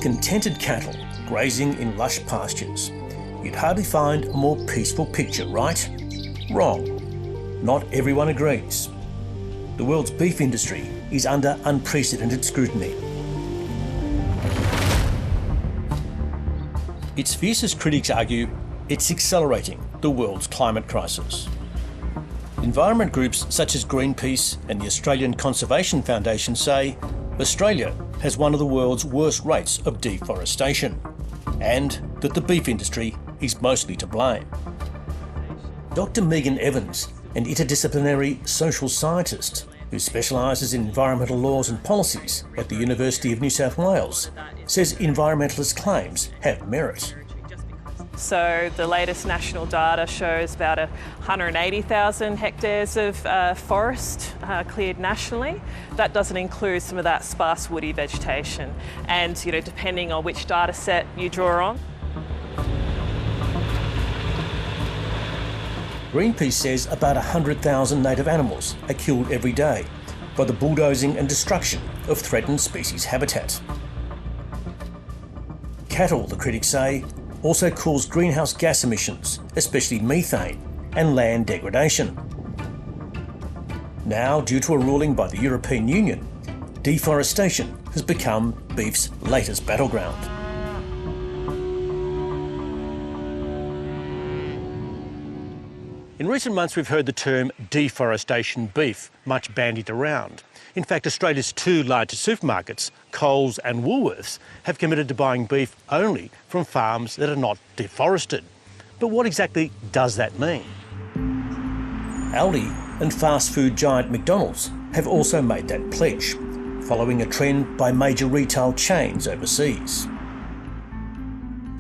contented cattle grazing in lush pastures. You'd hardly find a more peaceful picture, right? Wrong. Not everyone agrees. The world's beef industry is under unprecedented scrutiny. Its fiercest critics argue it's accelerating the world's climate crisis. Environment groups such as Greenpeace and the Australian Conservation Foundation say Australia has one of the world's worst rates of deforestation, and that the beef industry is mostly to blame. Dr. Megan Evans, an interdisciplinary social scientist who specialises in environmental laws and policies at the University of New South Wales, says environmentalist claims have merit. So the latest national data shows about 180,000 hectares of forest cleared nationally. That doesn't include some of that sparse woody vegetation. And depending on which data set you draw on. Greenpeace says about 100,000 native animals are killed every day by the bulldozing and destruction of threatened species habitat. Cattle, the critics say, also cause greenhouse gas emissions, especially methane, and land degradation. Now, due to a ruling by the European Union, deforestation has become beef's latest battleground. In recent months, we've heard the term deforestation beef much bandied around. In fact, Australia's two largest supermarkets, Coles and Woolworths, have committed to buying beef only from farms that are not deforested. But what exactly does that mean? Aldi and fast food giant McDonald's have also made that pledge, following a trend by major retail chains overseas.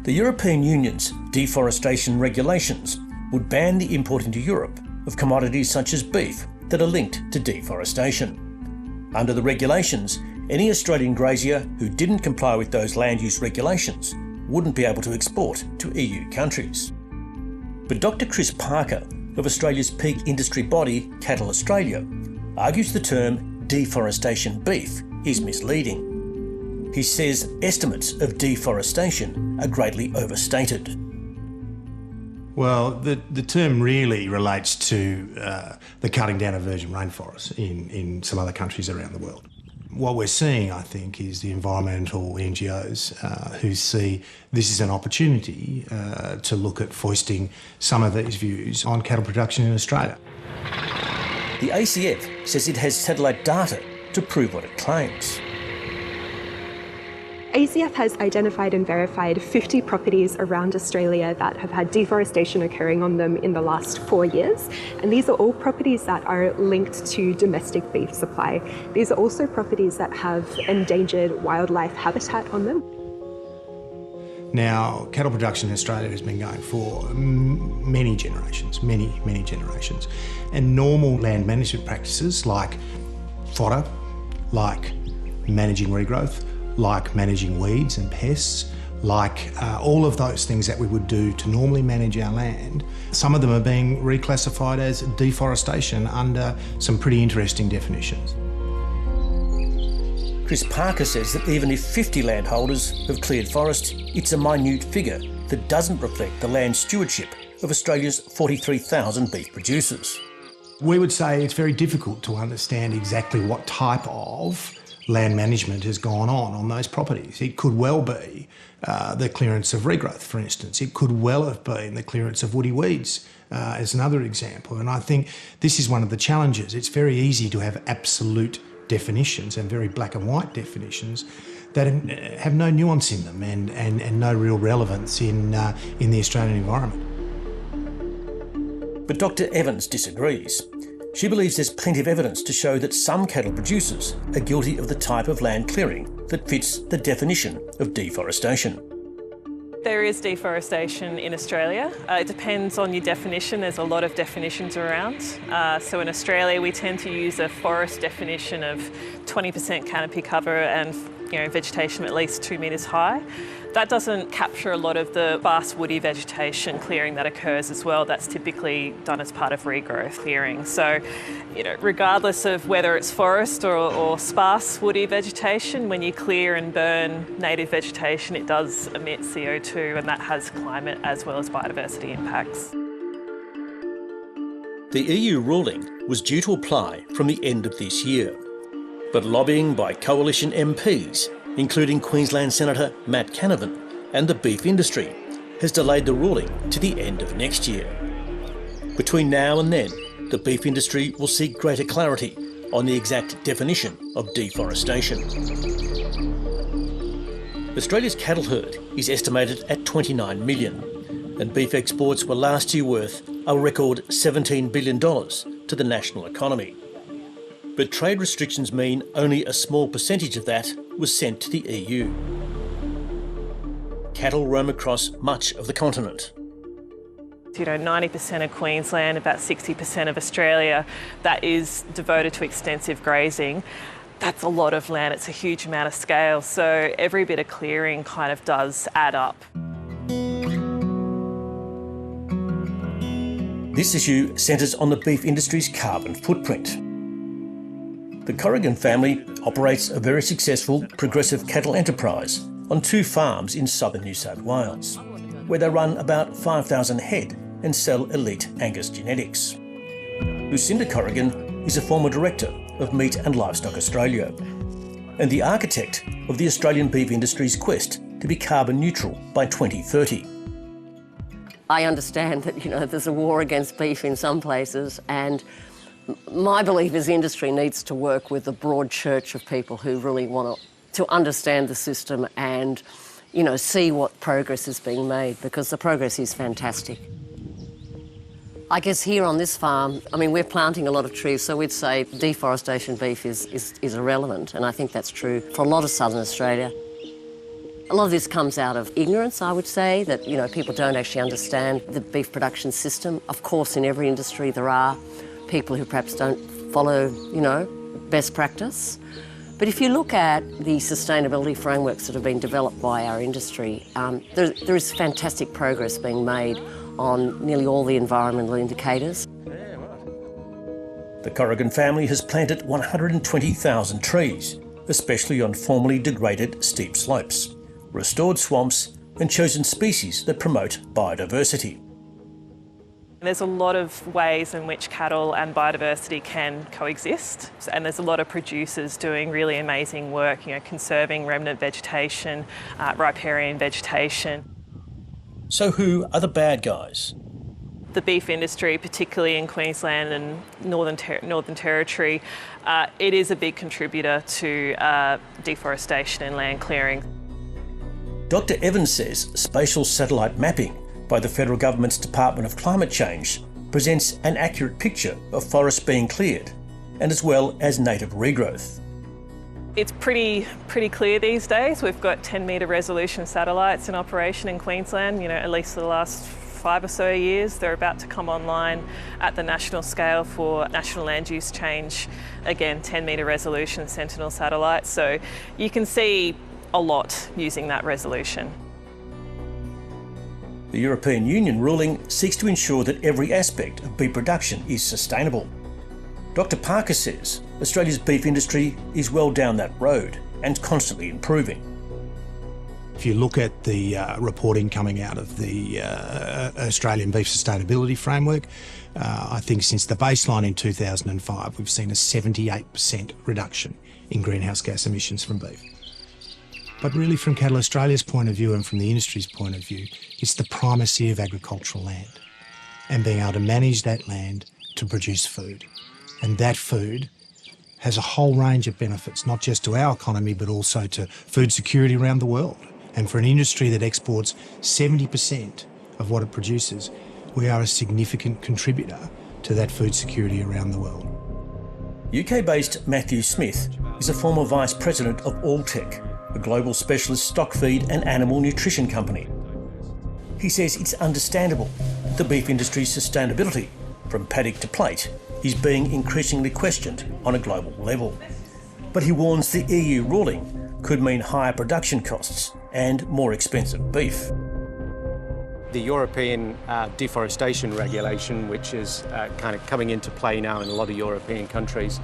The European Union's deforestation regulations would ban the import into Europe of commodities such as beef that are linked to deforestation. Under the regulations, any Australian grazier who didn't comply with those land use regulations wouldn't be able to export to EU countries. But Dr. Chris Parker of Australia's peak industry body, Cattle Australia, argues the term deforestation beef is misleading. He says estimates of deforestation are greatly overstated. Well, the term really relates to the cutting down of virgin rainforests in some other countries around the world. What we're seeing, I think, is the environmental NGOs who see this as an opportunity to look at foisting some of these views on cattle production in Australia. The ACF says it has satellite data to prove what it claims. ACF has identified and verified 50 properties around Australia that have had deforestation occurring on them in the last 4 years. And these are all properties that are linked to domestic beef supply. These are also properties that have endangered wildlife habitat on them. Now, cattle production in Australia has been going for many generations. And normal land management practices like fodder, like managing regrowth, like managing weeds and pests, like all of those things that we would do to normally manage our land, some of them are being reclassified as deforestation under some pretty interesting definitions. Chris Parker says that even if 50 landholders have cleared forest, it's a minute figure that doesn't reflect the land stewardship of Australia's 43,000 beef producers. We would say it's very difficult to understand exactly what type of land management has gone on those properties. It could well be the clearance of regrowth, for instance. It could well have been the clearance of woody weeds, as another example. And I think this is one of the challenges. It's very easy to have absolute definitions and very black and white definitions that have no nuance in them and no real relevance in the Australian environment. But Dr. Evans disagrees. She believes there's plenty of evidence to show that some cattle producers are guilty of the type of land clearing that fits the definition of deforestation. There is deforestation in Australia. It depends on your definition. There's a lot of definitions around. So in Australia, we tend to use a forest definition of 20% canopy cover and vegetation at least 2 metres high. That doesn't capture a lot of the sparse woody vegetation clearing that occurs as well. That's typically done as part of regrowth clearing. So, regardless of whether it's forest or sparse woody vegetation, when you clear and burn native vegetation, it does emit CO2, and that has climate as well as biodiversity impacts. The EU ruling was due to apply from the end of this year, but lobbying by coalition MPs, including Queensland Senator Matt Canavan and the beef industry, has delayed the ruling to the end of next year. Between now and then, the beef industry will seek greater clarity on the exact definition of deforestation. Australia's cattle herd is estimated at 29 million, and beef exports were last year worth a record $17 billion to the national economy. But trade restrictions mean only a small percentage of that was sent to the EU. Cattle roam across much of the continent. 90% of Queensland, about 60% of Australia, that is devoted to extensive grazing. That's a lot of land, it's a huge amount of scale, so every bit of clearing kind of does add up. This issue centres on the beef industry's carbon footprint. The Corrigan family operates a very successful progressive cattle enterprise on 2 farms in southern New South Wales, where they run about 5,000 head and sell elite Angus genetics. Lucinda Corrigan is a former director of Meat and Livestock Australia and the architect of the Australian beef industry's quest to be carbon neutral by 2030. I understand that, there's a war against beef in some places, and my belief is the industry needs to work with a broad church of people who really want to understand the system and, see what progress is being made, because the progress is fantastic. I guess here on this farm, we're planting a lot of trees, so we'd say deforestation beef is irrelevant, and I think that's true for a lot of southern Australia. A lot of this comes out of ignorance, I would say, that, people don't actually understand the beef production system. Of course, in every industry there are people who perhaps don't follow, best practice. But if you look at the sustainability frameworks that have been developed by our industry, there is fantastic progress being made on nearly all the environmental indicators. The Corrigan family has planted 120,000 trees, especially on formerly degraded steep slopes, restored swamps and chosen species that promote biodiversity. There's a lot of ways in which cattle and biodiversity can coexist, and there's a lot of producers doing really amazing work, conserving remnant vegetation, riparian vegetation. So who are the bad guys? The beef industry, particularly in Queensland and Northern Territory, it is a big contributor to deforestation and land clearing. Dr. Evans says spatial satellite mapping by the federal government's Department of Climate Change presents an accurate picture of forests being cleared, and as well as native regrowth. It's pretty clear these days. We've got 10-metre resolution satellites in operation in Queensland, at least for the last 5 or so years. They're about to come online at the national scale for national land use change. Again, 10-metre resolution Sentinel satellites. So you can see a lot using that resolution. The European Union ruling seeks to ensure that every aspect of beef production is sustainable. Dr. Parker says Australia's beef industry is well down that road and constantly improving. If you look at the reporting coming out of the Australian Beef Sustainability Framework, I think since the baseline in 2005, we've seen a 78% reduction in greenhouse gas emissions from beef. But really, from Cattle Australia's point of view and from the industry's point of view, it's the primacy of agricultural land and being able to manage that land to produce food. And that food has a whole range of benefits, not just to our economy, but also to food security around the world. And for an industry that exports 70% of what it produces, we are a significant contributor to that food security around the world. UK-based Matthew Smith is a former Vice President of Alltech, a global specialist stock feed and animal nutrition company. He says it's understandable the beef industry's sustainability, from paddock to plate, is being increasingly questioned on a global level. But he warns the EU ruling could mean higher production costs and more expensive beef. The European deforestation regulation, which is kind of coming into play now in a lot of European countries,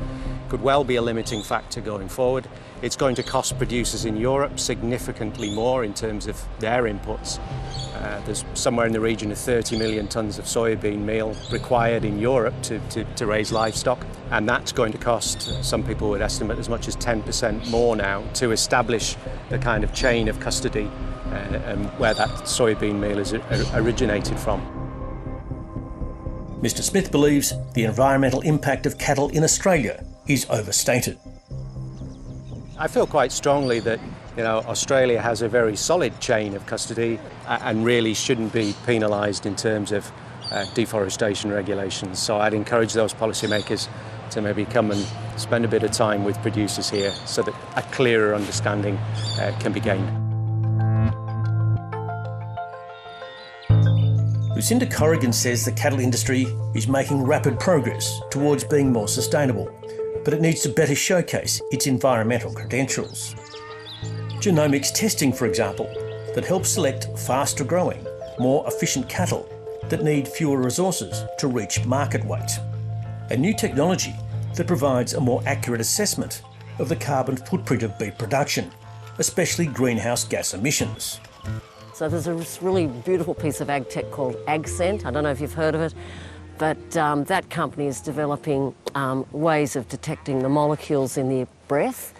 could well be a limiting factor going forward. It's going to cost producers in Europe significantly more in terms of their inputs. There's somewhere in the region of 30 million tonnes of soybean meal required in Europe to raise livestock, and that's going to cost, some people would estimate, as much as 10% more now to establish the kind of chain of custody where that soybean meal is originated from. Mr. Smith believes the environmental impact of cattle in Australia is overstated. I feel quite strongly that Australia has a very solid chain of custody and really shouldn't be penalised in terms of deforestation regulations. So I'd encourage those policymakers to maybe come and spend a bit of time with producers here so that a clearer understanding can be gained. Lucinda Corrigan says the cattle industry is making rapid progress towards being more sustainable, but it needs to better showcase its environmental credentials. Genomics testing, for example, that helps select faster growing, more efficient cattle that need fewer resources to reach market weight. And new technology that provides a more accurate assessment of the carbon footprint of beef production, especially greenhouse gas emissions. So there's a really beautiful piece of ag tech called AgScent. I don't know if you've heard of it, but that company is developing ways of detecting the molecules in the breath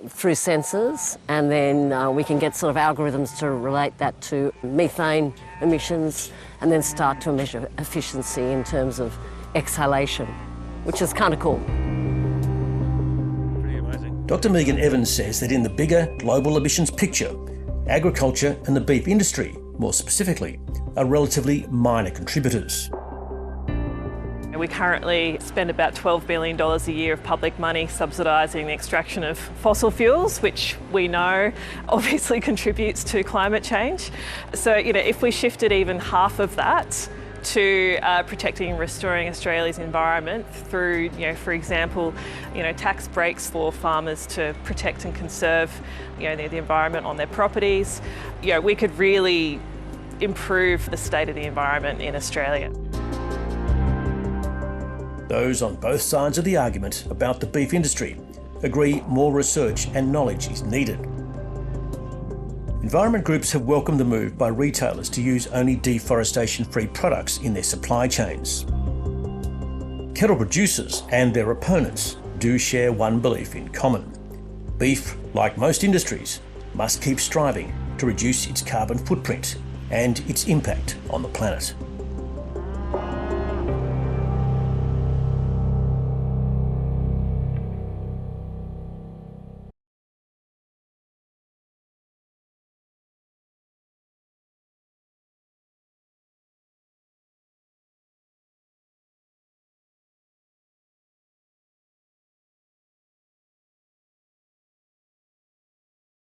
through sensors, and then we can get sort of algorithms to relate that to methane emissions and then start to measure efficiency in terms of exhalation, which is kind of cool. Pretty amazing. Dr. Megan Evans says that in the bigger global emissions picture, agriculture and the beef industry, more specifically, are relatively minor contributors. We currently spend about $12 billion a year of public money subsidising the extraction of fossil fuels, which we know obviously contributes to climate change. So, if we shifted even half of that to protecting and restoring Australia's environment through, for example, tax breaks for farmers to protect and conserve, the environment on their properties, we could really improve the state of the environment in Australia. Those on both sides of the argument about the beef industry agree more research and knowledge is needed. Environment groups have welcomed the move by retailers to use only deforestation-free products in their supply chains. Cattle producers and their opponents do share one belief in common. Beef, like most industries, must keep striving to reduce its carbon footprint and its impact on the planet.